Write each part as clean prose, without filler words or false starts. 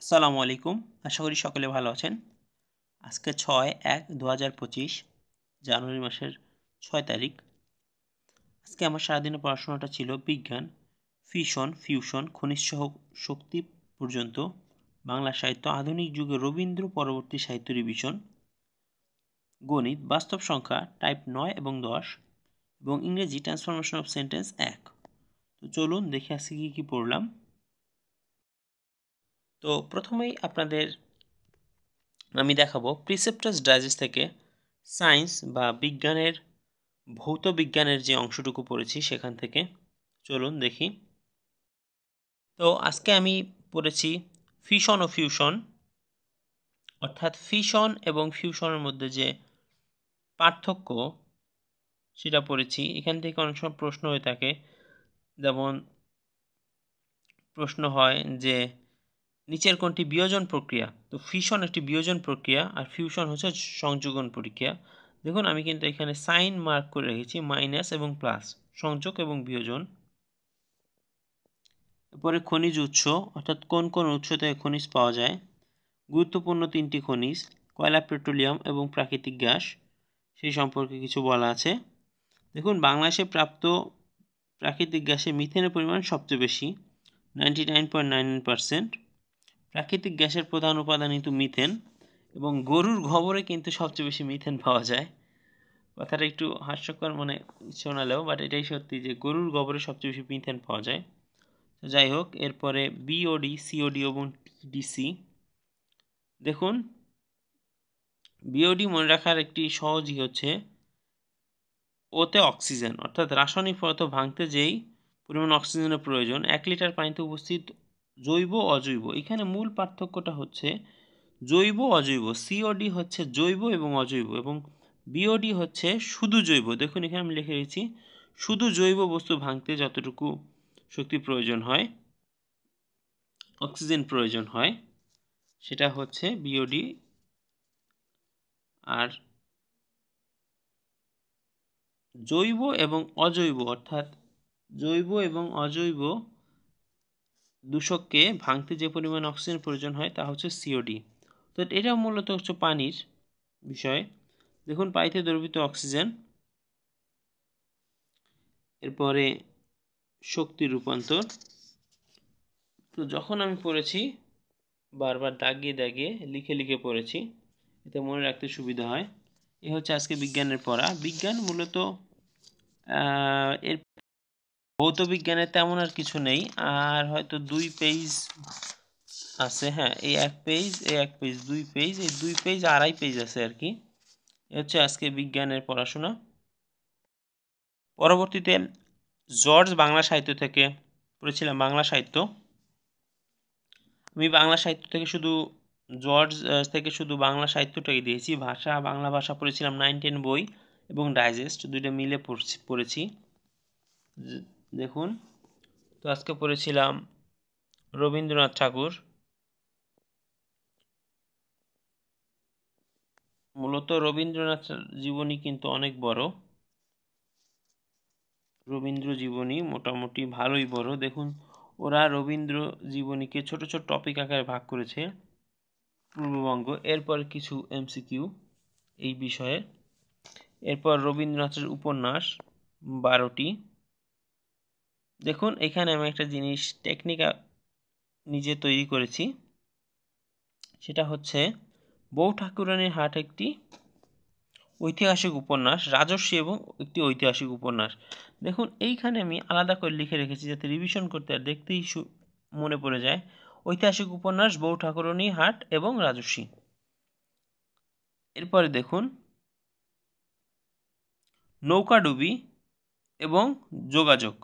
আসসালামু আলাইকুম। আশা করি সকলে ভালো আছেন। আজকে 6/1/2025 জানুয়ারি মাসের 6 তারিখ। আজকে আমার সারাদিনের পড়াশোনাটা ছিল বিজ্ঞান, ফিশন, ফিউশন, খনিজ শক্তি পর্যন্ত, বাংলা সাহিত্য, আধুনিক যুগে রবীন্দ্র পরবর্তী সাহিত্য রিভিশন, গণিত, বাস্তব সংখ্যা টাইপ 9 এবং 10 এবং ইংরেজি ট্রান্সফরমেশন অফ সেন্টেন্স 1। তো চলুন দেখে আজকে কি পড়লাম। তো প্রথমেই আপনাদের আমি দেখাবো প্রিসেপ্টাস ডাইজেস্ট থেকে সায়েন্স বা বিজ্ঞানের ভৌত বিজ্ঞানের যে অংশটুকু পড়েছি সেখান থেকে। চলুন দেখি। তো আজকে আমি পড়েছি ফিশন ও ফিউশন, অর্থাৎ ফিশন এবং ফিউশনের মধ্যে যে পার্থক্য সেটা পড়েছি। এখান থেকে অনেক সময় প্রশ্ন হয়ে থাকে, যেমন প্রশ্ন হয় যে নিচের কোনটি বিয়োজন প্রক্রিয়া। তো ফিশন একটি বিয়োজন প্রক্রিয়া আর ফিউশন হচ্ছে সংযোজন প্রক্রিয়া। দেখুন আমি কিন্তু এখানে সাইন মার্ক করে রেখেছি, মাইনাস এবং প্লাস, সংযোগ এবং বিয়োজন। এরপরে খনিজ উৎস, অর্থাৎ কোন কোন উৎস থেকে খনিজ পাওয়া যায়। গুরুত্বপূর্ণ 3টি খনিজ, কয়লা, পেট্রোলিয়াম এবং প্রাকৃতিক গ্যাস, সেই সম্পর্কে কিছু বলা আছে। দেখুন বাংলাদেশে প্রাপ্ত প্রাকৃতিক গ্যাসে মিথেনের পরিমাণ সবচেয়ে বেশি, 99.99%। প্রাকৃতিক গ্যাসের প্রধান উপাদান কিন্তু মিথেন, এবং গরুর গোবরে কিন্তু সবচেয়ে বেশি মিথেন পাওয়া যায়। কথাটা একটু হাস্যকর মনে শোনালেও বাট এটাই সত্যি যে গরুর গোবরে সবচেয়ে বেশি মিথেন পাওয়া যায়। তো যাই হোক, এরপরে বিওডি, সিওডি এবং টিডিসি। দেখুন বিওডি মনে রাখার একটি সহজই হচ্ছে ওতে অক্সিজেন, অর্থাৎ রাসায়নিক পদার্থ ভাঙতে যেই পরিমাণ অক্সিজেনের প্রয়োজন 1 লিটার পানিতে উপস্থিত জৈব অজৈব। এখানে মূল পার্থক্যটা হচ্ছে জৈব অজৈব। সিওডি হচ্ছে জৈব এবং অজৈব, এবং বিওডি হচ্ছে শুধু জৈব। দেখুন এখানে আমি লিখে রেখেছি শুধু জৈব বস্তু ভাঙতে যতটুকু শক্তি প্রয়োজন হয়, অক্সিজেন প্রয়োজন হয়, সেটা হচ্ছে বিওডি। আর জৈব এবং অজৈব, অর্থাৎ জৈব এবং অজৈব দূষককে ভাঙতে যে পরিমাণ অক্সিজেন প্রয়োজন হয় তা হচ্ছে সিওডি। তো এটা মূলত হচ্ছে পানির বিষয়। দেখুন পানিতে দ্রবীভূত অক্সিজেন। এরপরে শক্তি রূপান্তর। তো যখন আমি পড়েছি বারবার দাগিয়ে দাগিয়ে লিখে লিখে পড়েছি, এতে মনে রাখতে সুবিধা হয়। এ হচ্ছে আজকে বিজ্ঞানের পড়া। বিজ্ঞান মূলত এর ভৌত বিজ্ঞানের তেমন আর কিছু নেই, আর হয়তো 2 পেজ আছে। হ্যাঁ, এই 1 পেজ, এই 1 পেজ, 2 পেজ, এই 2 পেজ, 2.5 পেজ আছে আর কি। এ হচ্ছে আজকে বিজ্ঞানের পড়াশোনা। পরবর্তীতে জর্জ বাংলা সাহিত্য থেকে পড়েছিলাম বাংলা সাহিত্য। আমি বাংলা সাহিত্য থেকে শুধু জর্জ থেকে শুধু বাংলা সাহিত্যটাই দিয়েছি। ভাষা, বাংলা ভাষা পড়েছিলাম 9-10 বই এবং ডাইজেস্ট, দুইটা মিলে পড়েছি। দেখুন, তো আজকে পড়েছিলাম রবীন্দ্রনাথ ঠাকুর। মূলত রবীন্দ্রনাথ জীবনী কিন্তু অনেক বড়। রবীন্দ্র জীবনী মোটামুটি ভালোই বড়। দেখুন ওরা রবীন্দ্র জীবনীকে ছোট ছোট টপিক আকারে ভাগ করেছে। পূর্ববঙ্গ, এরপর কিছু এমসিকিউ এই বিষয়ে। এরপর রবীন্দ্রনাথের উপন্যাস 12টি। দেখুন এখানে আমি একটা জিনিস টেকনিক নিজে তৈরি করেছি, সেটা হচ্ছে বউ ঠাকুরানীর হাট একটি ঐতিহাসিক উপন্যাস, রাজস্বী এবং একটি ঐতিহাসিক উপন্যাস। দেখুন এইখানে আমি আলাদা করে লিখে রেখেছি যাতে রিভিশন করতে আর দেখতেই মনে পড়ে যায়। ঐতিহাসিক উপন্যাস, বউ ঠাকুরানী হাট এবং রাজস্বী। এরপরে দেখুন নৌকাডুবি এবং যোগাযোগ,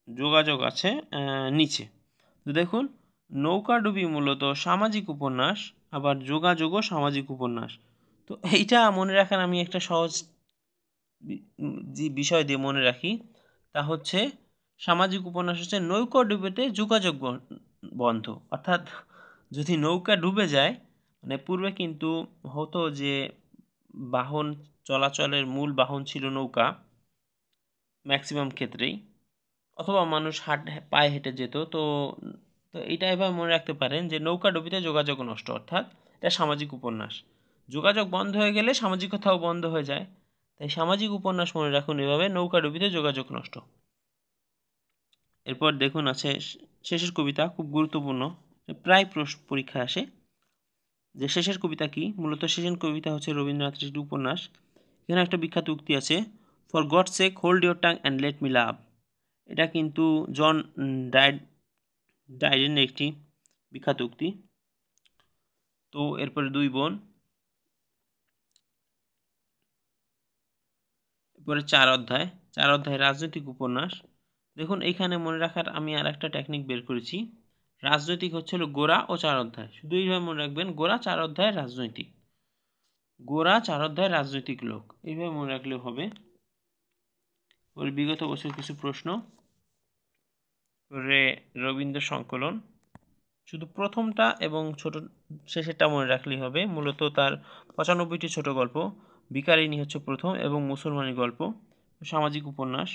যোগাযোগ আছে নিচে। তো দেখুন নৌকাডুবি মূলত সামাজিক উপন্যাস, আবার যোগাযোগও সামাজিক উপন্যাস। তো এইটা মনে রাখার আমি একটা সহজ যে বিষয় দিয়ে মনে রাখি, তা হচ্ছে সামাজিক উপন্যাস হচ্ছে নৌকা ডুবেতে যোগাযোগ বন্ধ। অর্থাৎ যদি নৌকা ডুবে যায়, মানে পূর্বে কিন্তু হতো যে বাহন চলাচলের মূল বাহন ছিল নৌকা ম্যাক্সিমাম ক্ষেত্রেই, অথবা মানুষ পায়ে হেঁটে যেত। তো তো এইটা এভাবে মনে রাখতে পারেন যে নৌকাডুবিতে যোগাযোগ নষ্ট, অর্থাৎ এটা সামাজিক উপন্যাস। যোগাযোগ বন্ধ হয়ে গেলে সামাজিকতাও বন্ধ হয়ে যায়, তাই সামাজিক উপন্যাস মনে রাখুন এভাবে, নৌকাডুবিতে যোগাযোগ নষ্ট। এরপর দেখুন আছে শেষের কবিতা, খুব গুরুত্বপূর্ণ, প্রায় পরীক্ষায় আসে যে শেষের কবিতা কি। মূলত শেষের কবিতা হচ্ছে রবীন্দ্রনাথের একটি উপন্যাস। এখানে একটা বিখ্যাত উক্তি আছে, for gods sake hold your tongue and let me লাভ। এটা কিন্তু জন ডাইডেনের একটি বিখ্যাত উক্তি। তো এরপরে দুই বোন, এরপরে চার অধ্যায় রাজনৈতিক উপন্যাস। দেখুন এইখানে মনে রাখার আমি আর একটা টেকনিক বের করেছি, রাজনৈতিক হচ্ছে হলো গোরা ও চার অধ্যায়, শুধু এইভাবে মনে রাখবেন, গোরা চার অধ্যায় রাজনৈতিক, গোরা চার অধ্যায় রাজনৈতিক লোক, এইভাবে মনে রাখলেও হবে। ওর বিগত বছর কিছু প্রশ্ন, রবীন্দ্র সংকলন, শুধু প্রথমটা এবং ছোট শেষেরটা মনে রাখলেই হবে। মূলত তার 95টি ছোট গল্প, ভিখারিণী হচ্ছে প্রথম এবং মুসলমানি গল্প, সামাজিক উপন্যাস।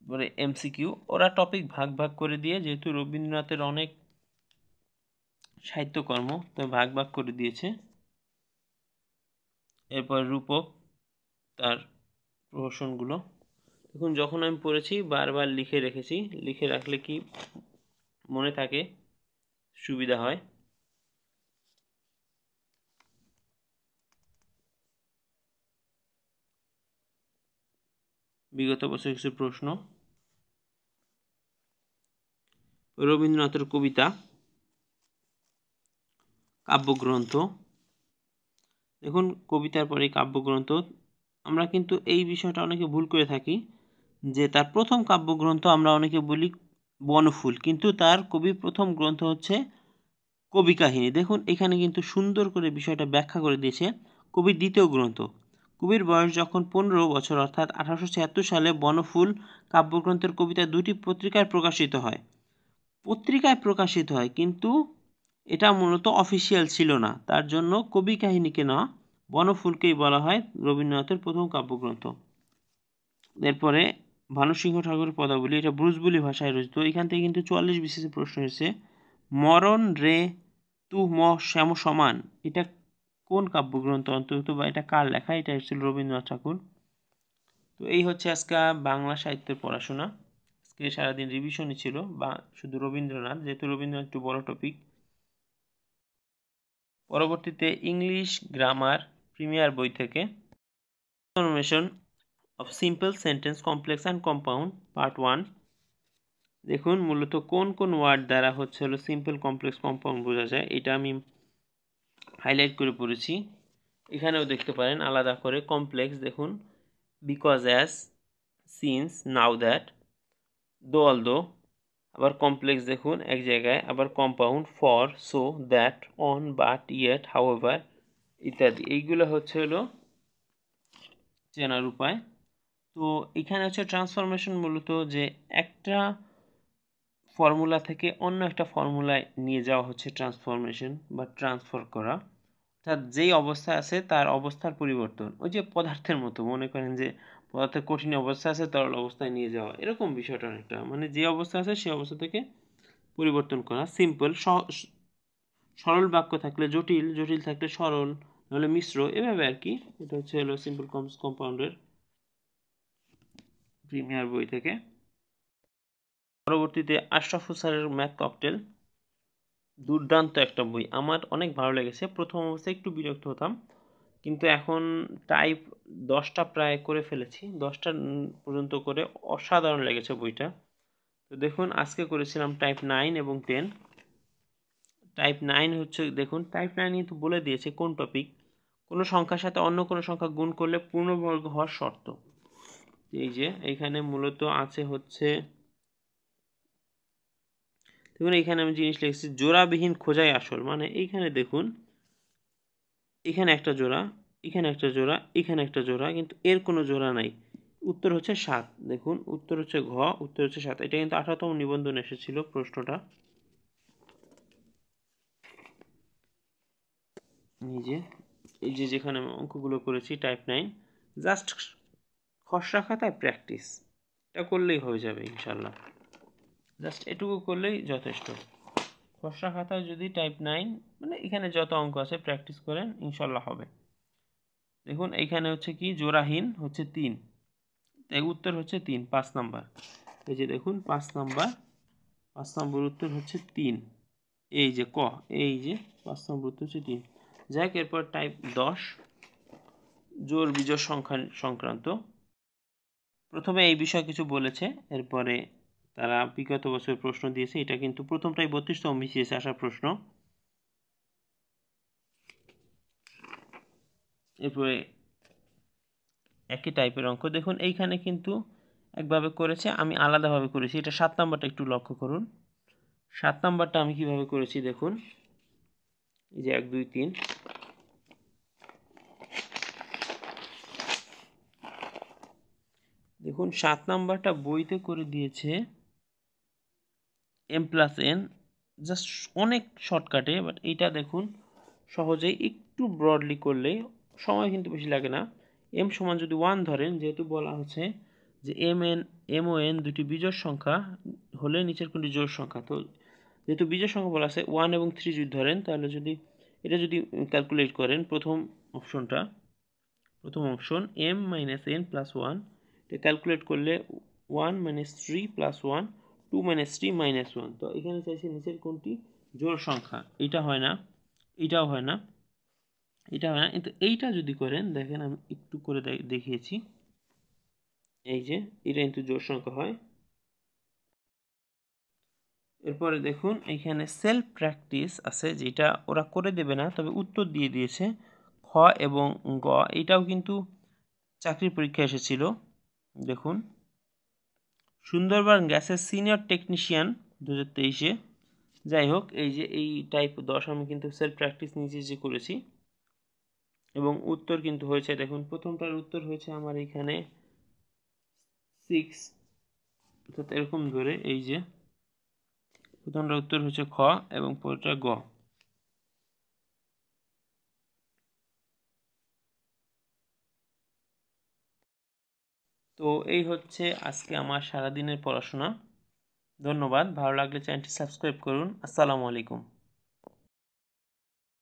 এবারে এমসিকিউ, ওরা টপিক ভাগ ভাগ করে দিয়ে, যেহেতু রবীন্দ্রনাথের অনেক সাহিত্যকর্ম তাই ভাগ ভাগ করে দিয়েছে। এরপর রূপক, তার প্রহসনগুলো দেখুন, যখন আমি পড়েছি বারবার লিখে রেখেছি, লিখে রাখলে কি মনে থাকে, সুবিধা হয়। বিগত বছর কিছু প্রশ্ন, রবীন্দ্রনাথের কবিতা, কাব্যগ্রন্থ। দেখুন কবিতার পরে কাব্যগ্রন্থ, আমরা কিন্তু এই বিষয়টা অনেকে ভুল করে থাকি যে তার প্রথম কাব্যগ্রন্থ আমরা অনেকে বলি বনফুল, কিন্তু তার কবির প্রথম গ্রন্থ হচ্ছে কবি কাহিনী। দেখুন এখানে কিন্তু সুন্দর করে বিষয়টা ব্যাখ্যা করে দিয়েছে, কবির দ্বিতীয় গ্রন্থ। কবির বয়স যখন 15 বছর, অর্থাৎ 1876 সালে বনফুল কাব্যগ্রন্থের কবিতা দুটি পত্রিকায় প্রকাশিত হয়। কিন্তু এটা মূলত অফিসিয়াল ছিল না, তার জন্য কবি কাহিনীকে না, বনফুলকেই বলা হয় রবীন্দ্রনাথের প্রথম কাব্যগ্রন্থ। এরপরে ভানুসিংহ ঠাকুরের পদাবলী, এটা ব্রুজবুলি ভাষায় রচিত। এখান থেকে কিন্তু 44 বিসিএস প্রশ্ন এসেছে। মরণ রে তু ম শ্যাম সমান, এটা কোন কাব্যগ্রন্থ অন্তর্ভুক্ত বা এটা কার লেখা? এটা হচ্ছিল রবীন্দ্রনাথ ঠাকুর। তো এই হচ্ছে আজকে বাংলা সাহিত্যের পড়াশোনা। আজকে সারাদিন রিভিশনই ছিল, বা শুধু রবীন্দ্রনাথ, যেহেতু রবীন্দ্রনাথ একটু বড় টপিক। পরবর্তীতে ইংলিশ গ্রামার প্রিমিয়ার বই থেকে transformation of simple sentence complex and compound part 1। দেখুন মূলত কোন কোন ওয়ার্ড দ্বারা হচ্ছে হলো সিম্পল কমপ্লেক্স কম্পাউন্ড বোঝা যায়, এটা আমি হাইলাইট করে পড়েছি। এখানেও দেখতে পারেন আলাদা করে। কমপ্লেক্স দেখুন because as, since, now that, দো অলদো। আবার কমপ্লেক্স দেখুন এক জায়গায়, আবার compound for, so, that, on, but, yet, however ইত্যাদি। এইগুলো হচ্ছে হলো চেনার উপায়। তো এখানে হচ্ছে ট্রান্সফরমেশন, মূলত যে একটা ফর্মুলা থেকে অন্য একটা ফর্মুলায় নিয়ে যাওয়া হচ্ছে ট্রান্সফরমেশন বা ট্রান্সফার করা, অর্থাৎ যেই অবস্থা আছে তার অবস্থার পরিবর্তন। ওই যে পদার্থের মতো, মনে করেন যে পদার্থের কঠিন অবস্থা আছে তরল অবস্থায় নিয়ে যাওয়া, এরকম বিষয়টা অনেকটা, মানে যে অবস্থা আছে সেই অবস্থা থেকে পরিবর্তন করা। সিম্পল সরল বাক্য থাকলে জটিল, জটিল থাকলে সরল, নাহলে মিশ্র, এভাবে আর কি। এটা হচ্ছে হলো সিম্পল কম্পাউন্ডের প্রিমিয়ার বই থেকে। পরবর্তীতে আশরাফুল স্যারের ম্যাথ ককটেল, দুর্দান্ত একটা বই, আমার অনেক ভালো লেগেছে। প্রথম অবস্থায় একটু বিরক্ত হতাম, কিন্তু এখন টাইপ 10টা প্রায় করে ফেলেছি, 10টা পর্যন্ত করে, অসাধারণ লেগেছে বইটা। তো দেখুন আজকে করেছিলাম টাইপ 9 এবং 10। টাইপ 9 হচ্ছে, দেখুন টাইপ 9 কিন্তু বলে দিয়েছে কোন টপিক, কোনো সংখ্যার সাথে অন্য কোনো সংখ্যা গুণ করলে পূর্ণবর্গ হওয়ার শর্ত। এই যে এইখানে মূলত আছে হচ্ছে, দেখুন এইখানে আমি জিনিস লিখেছি, জোড়াবিহীন খোঁজাই আসল। মানে এইখানে দেখুন, এখানে একটা জোড়া, এখানে একটা জোড়া, এখানে একটা জোড়া, কিন্তু এর কোনো জোড়া নাই। উত্তর হচ্ছে 7। দেখুন উত্তর হচ্ছে ঘ, উত্তর হচ্ছে 7। এটা কিন্তু 18তম নিবন্ধন এসেছিল প্রশ্নটা। এই যে যেখানে অঙ্কগুলো করেছি টাইপ 9, জাস্ট খসড়া খাতায় প্র্যাকটিস, এটা করলেই হয়ে যাবে ইনশাল্লাহ, জাস্ট এটুকু করলেই যথেষ্ট। খসড়া খাতায় যদি টাইপ 9 মানে এখানে যত অঙ্ক আছে প্র্যাকটিস করেন ইনশাল্লাহ হবে। দেখুন এইখানে হচ্ছে কি জোড়াহীন হচ্ছে 3, তাই উত্তর হচ্ছে 3, 5 নাম্বার। এই যে দেখুন 5 নম্বর উত্তর হচ্ছে 3। এই যে এই যে 5 নম্বর উত্তর হচ্ছে 3। যাক, এরপর টাইপ 10 জোড় বিজোড় সংখ্যা সংক্রান্ত। প্রথমে এই বিষয়ে কিছু বলেছে, এরপরে তারা বিগত বছর প্রশ্ন দিয়েছে। এটা কিন্তু প্রথমটাই 32তম BCS আসার প্রশ্ন। এরপরে একই টাইপের অঙ্ক দেখুন এইখানে কিন্তু একভাবে করেছে, আমি আলাদাভাবে করেছি। এটা 7 নাম্বারটা একটু লক্ষ্য করুন। 7 নাম্বারটা আমি কিভাবে করেছি দেখুন, এই যে 1 2 3, দেখুন 7 নাম্বারটা বইতে করে দিয়েছে m+n, জাস্ট অনেক শর্টকাটে। বাট এইটা দেখুন সহজেই একটু ব্রডলি করলে সময় কিন্তু বেশি লাগে না। m সমান যদি 1 ধরেন, যেহেতু বলা হচ্ছে যে m ও n দুটি বিজোড় সংখ্যা হলে নিচের কোনটি জোড় সংখ্যা, তো যেহেতু বিজোড় সংখ্যা বলা আছে 1 এবং 3 যদি ধরেন, তাহলে যদি এটা যদি ক্যালকুলেট করেন প্রথম অপশন m - n + 1, এটা ক্যালকুলেট করলে 1 - 3 + 1, 2 - 3 - 1। তো এখানে চাইছে নিচের কোনটি জোড় সংখ্যা, এটা হয় না, এটাও হয় না, এটা হয় না, কিন্তু এইটা যদি করেন দেখেন আমি একটু করে দেখিয়েছি। এই যে এটা কিন্তু জোড় সংখ্যা হয়। এরপরে দেখুন এখানে সেলফ প্র্যাকটিস আছে, যেটা ওরা করে দেবে না, তবে উত্তর দিয়ে দিয়েছে খ এবং গ। এটাও কিন্তু চাকরির পরীক্ষা এসেছিল। দেখুন সুন্দরবন গ্যাসের সিনিয়র টেকনিশিয়ান 2023-এ। যাই হোক, এই যে এই টাইপ 10 আমি কিন্তু সেলফ প্র্যাকটিস নিজে করেছি এবং উত্তর কিন্তু হয়েছে। দেখুন প্রথমটার উত্তর হয়েছে আমার এখানে 6, অর্থাৎ এরকম ধরে এই যে প্রথমটার উত্তর হচ্ছে খ এবং পরেরটা গ। তো এই হচ্ছে আজকে আমার সারাদিনের পড়াশোনা। ধন্যবাদ। ভালো লাগলে চ্যানেলটি সাবস্ক্রাইব করুন। আসসালামু আলাইকুম।